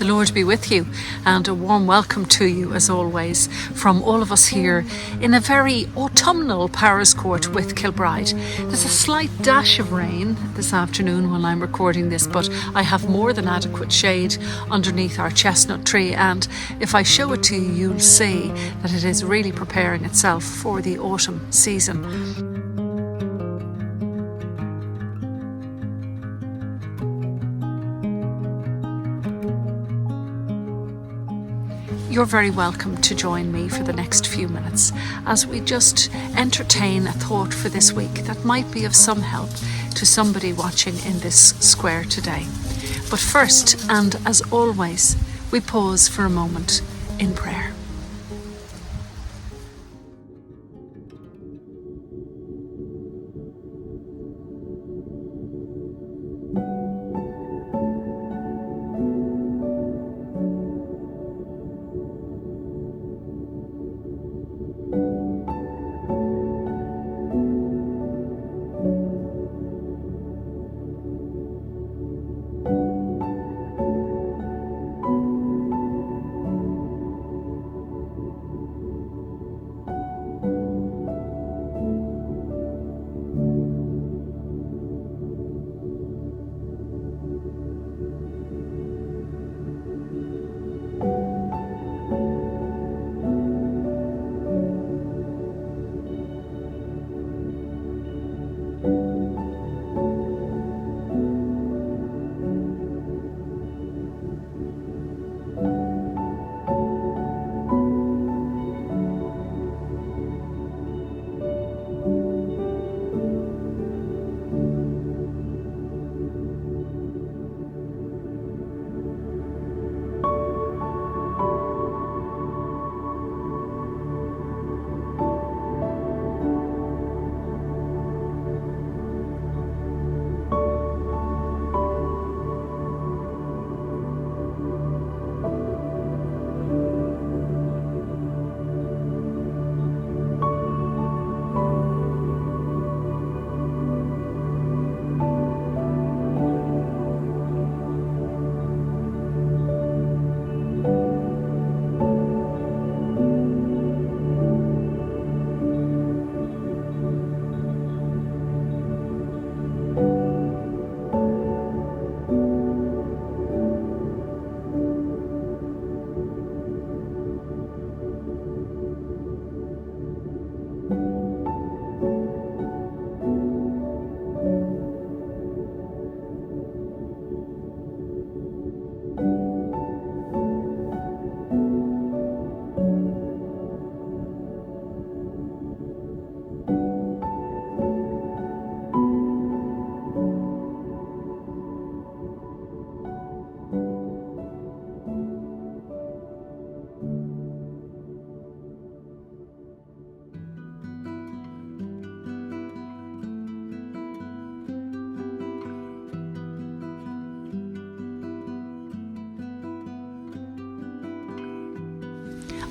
The Lord be with you, and a warm welcome to you as always from all of us here in a very autumnal Powerscourt with Kilbride. There's a slight dash of rain this afternoon while I'm recording this, but I have more than adequate shade underneath our chestnut tree, and if I show it to you, you'll see that it is really preparing itself for the autumn season. You're very welcome to join me for the next few minutes as we just entertain a thought for this week that might be of some help to somebody watching in this square today. But first, and as always, we pause for a moment in prayer.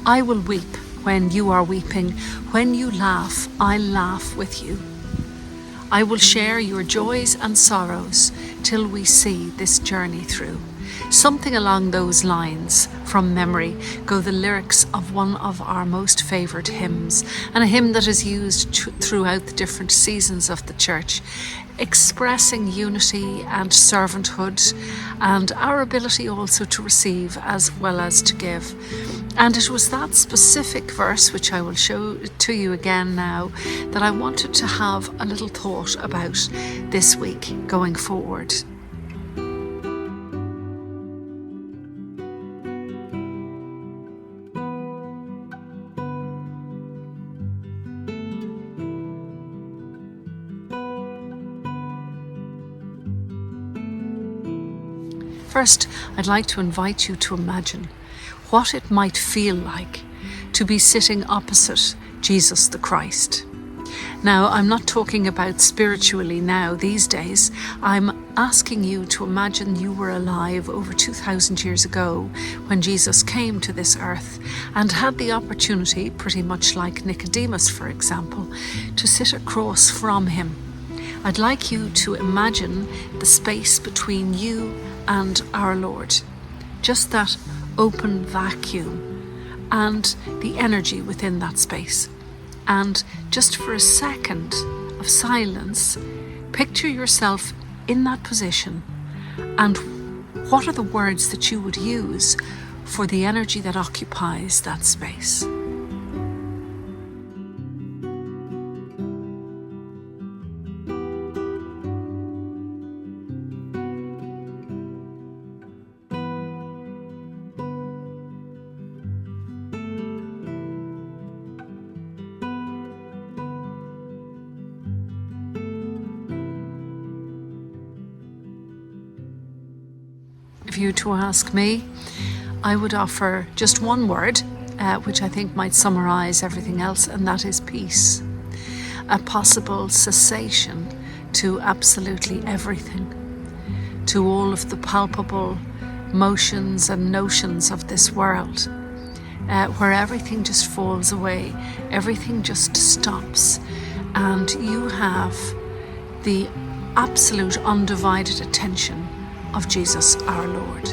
I will weep when you are weeping. When you laugh, I'll laugh with you. I will share your joys and sorrows till we see this journey through. Something along those lines, from memory, go the lyrics of one of our most favoured hymns, and a hymn that is used throughout the different seasons of the church, expressing unity and servanthood and our ability also to receive as well as to give. And it was that specific verse, which I will show to you again now, that I wanted to have a little thought about this week going forward. First, I'd like to invite you to imagine what it might feel like to be sitting opposite Jesus the Christ. Now, I'm not talking about spiritually now these days. I'm asking you to imagine you were alive over 2,000 years ago when Jesus came to this earth and had the opportunity, pretty much like Nicodemus, for example, to sit across from him. I'd like you to imagine the space between you and our Lord. just that open vacuum and the energy within that space. And just for a second of silence, picture yourself in that position, and what are the words that you would use for the energy that occupies that space? If you were to ask me, I would offer just one word, which I think might summarize everything else, and that is peace. A possible cessation to absolutely everything, to all of the palpable motions and notions of this world, where everything just falls away, everything just stops, and you have the absolute undivided attention of Jesus our Lord.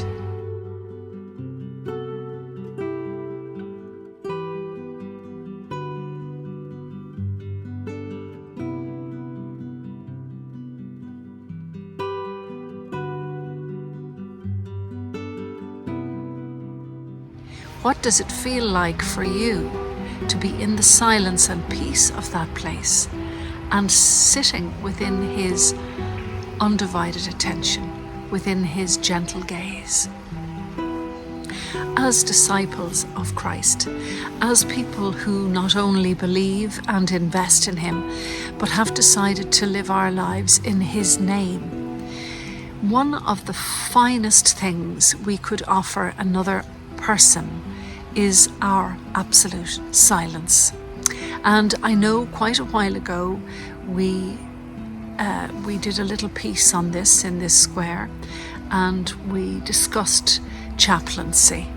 What does it feel like for you to be in the silence and peace of that place and sitting within His undivided attention, within His gentle gaze? As disciples of Christ, as people who not only believe and invest in Him, but have decided to live our lives in His name, one of the finest things we could offer another person is our absolute silence. And I know quite a while ago we did a little piece on this in this square, and we discussed chaplaincy.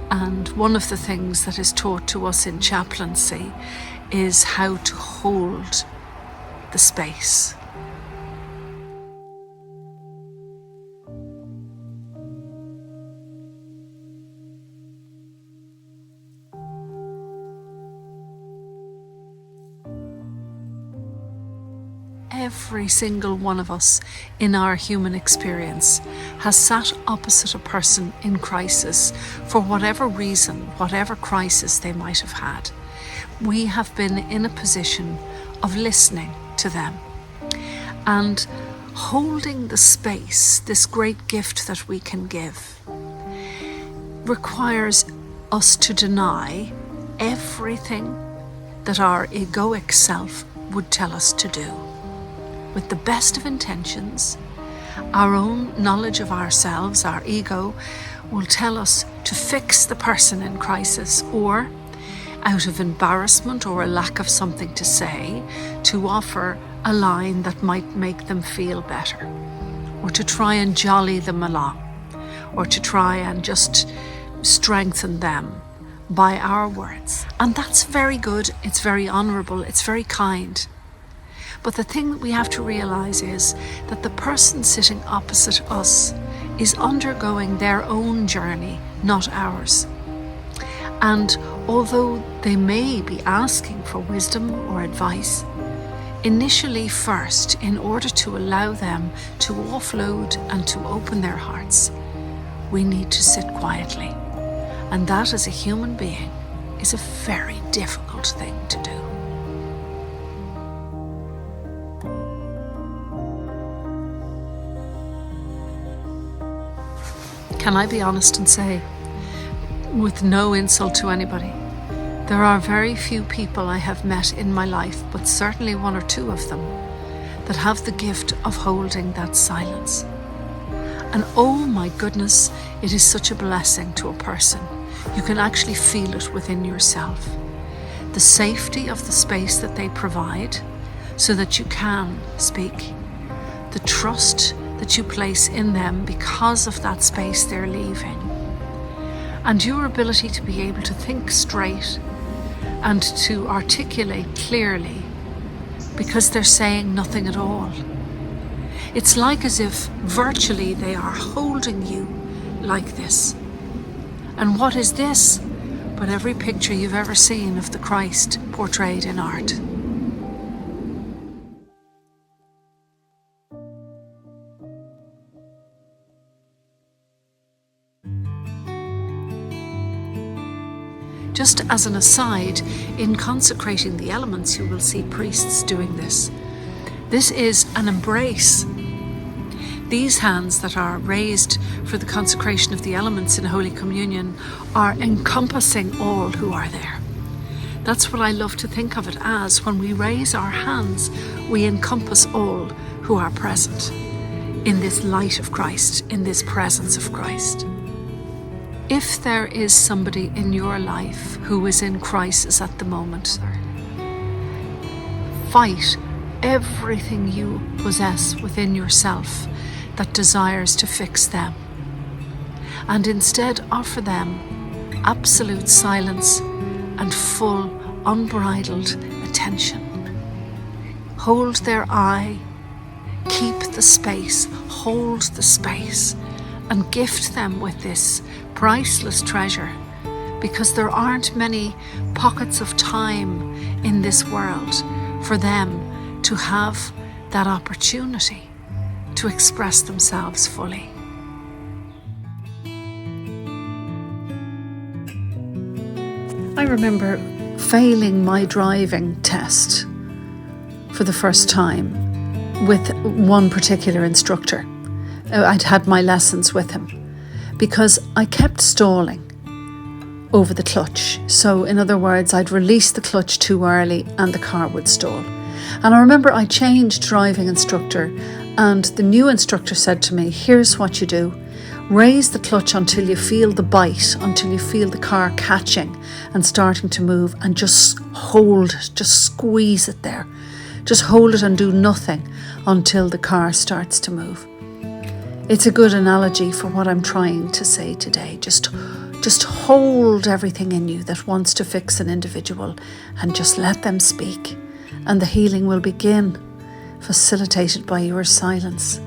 And one of the things that is taught to us in chaplaincy is how to hold the space. Every single one of us in our human experience has sat opposite a person in crisis for whatever reason, whatever crisis they might have had. We have been in a position of listening to them and holding the space, this great gift that we can give, requires us to deny everything that our egoic self would tell us to do. With the best of intentions, our own knowledge of ourselves, our ego, will tell us to fix the person in crisis, or out of embarrassment or a lack of something to say, to offer a line that might make them feel better, or to try and jolly them along, or to try and just strengthen them by our words. And that's very good, it's very honourable, it's very kind. But the thing that we have to realise is that the person sitting opposite us is undergoing their own journey, not ours. And although they may be asking for wisdom or advice, initially first, in order to allow them to offload and to open their hearts, we need to sit quietly. And that, as a human being, is a very difficult thing to do. Can I be honest and say, with no insult to anybody, there are very few people I have met in my life, but certainly one or two of them, that have the gift of holding that silence. And oh my goodness, it is such a blessing to a person. You can actually feel it within yourself. The safety of the space that they provide so that you can speak. The trust that you place in them because of that space they're leaving. And your ability to be able to think straight and to articulate clearly because they're saying nothing at all. It's like as if virtually they are holding you like this And what is this but every picture you've ever seen of the Christ portrayed in art? Just as an aside, in consecrating the elements, you will see priests doing this. This is an embrace. These hands that are raised for the consecration of the elements in Holy Communion are encompassing all who are there. That's what I love to think of it as. When we raise our hands, we encompass all who are present in this light of Christ, in this presence of Christ. If there is somebody in your life who is in crisis at the moment, fight everything you possess within yourself that desires to fix them, and instead offer them absolute silence and full, unbridled attention. Hold their eye, keep the space, hold the space, and gift them with this priceless treasure, because there aren't many pockets of time in this world for them to have that opportunity to express themselves fully. I remember failing my driving test for the first time with one particular instructor. I'd had my lessons with him because I kept stalling over the clutch. So in other words, I'd release the clutch too early and the car would stall. And I remember I changed driving instructor, and the new instructor said to me, here's what you do. Raise the clutch until you feel the bite, until you feel the car catching and starting to move, and just hold it, just squeeze it there. Just hold it and do nothing until the car starts to move. It's a good analogy for what I'm trying to say today. Just hold everything in you that wants to fix an individual and just let them speak, and the healing will begin, facilitated by your silence.